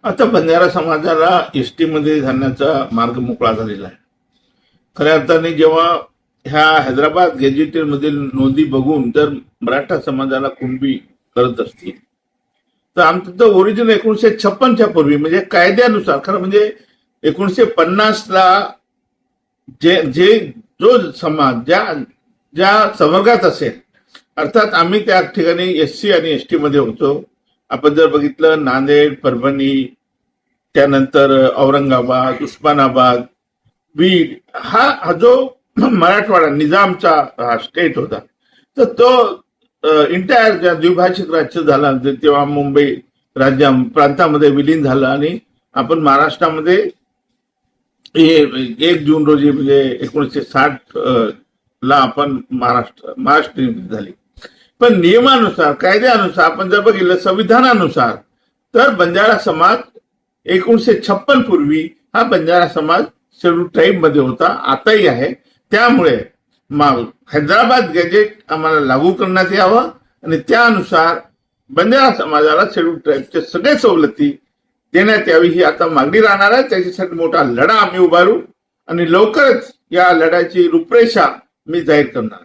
आता बंजारा समाजाला एसटी मध्ये जाण्याचा मार्ग मोकळा झालेला आहे. खऱ्या अर्थाने जेव्हा ह्या हैदराबाद गॅजेटेड मधील नोंदी बघून जर मराठा समाजाला कुणबी करत असतील तर आमचं तर ओरिजिनल 1956च्या पूर्वी म्हणजे कायद्यानुसार खरं म्हणजे 1950ला जे जे जो समाज ज्या ज्या संवर्गात असेल अर्थात आम्ही त्या ठिकाणी एससी आणि एसटी मध्ये होतो. आपण जर बघितलं नांदेड, परभणी, त्यानंतर औरंगाबाद, उस्मानाबाद, बीड हा जो मराठवाडा निजामचा हा स्टेट होता तर तो इंटायर ज्या द्विभाषिक राज्य झाला तेव्हा मुंबई राज्य प्रांतामध्ये विलीन झालं आणि आपण महाराष्ट्रामध्ये 1 जून रोजी म्हणजे 1960 ला आपण महाराष्ट्र निर्मित झाली. पण नियमानुसार कायद्यानुसार आपण जर बघितलं संविधानानुसार तर बंजारा समाज 1956 पूर्वी हा बंजारा समाज शेड्यूल ट्राईब मध्ये होता, आताही आहे. त्यामुळे हैदराबाद गॅजेट आम्हाला लागू करण्यात यावं आणि त्यानुसार बंजारा समाजाला शेड्यूल ट्राईबच्या सगळ्या सवलती देण्यात यावी ही आता मागणी राहणार आहे. त्याच्यासाठी मोठा लढा आम्ही उभारू आणि लवकरच या लढ्याची रूपरेषा मी जाहीर करणार.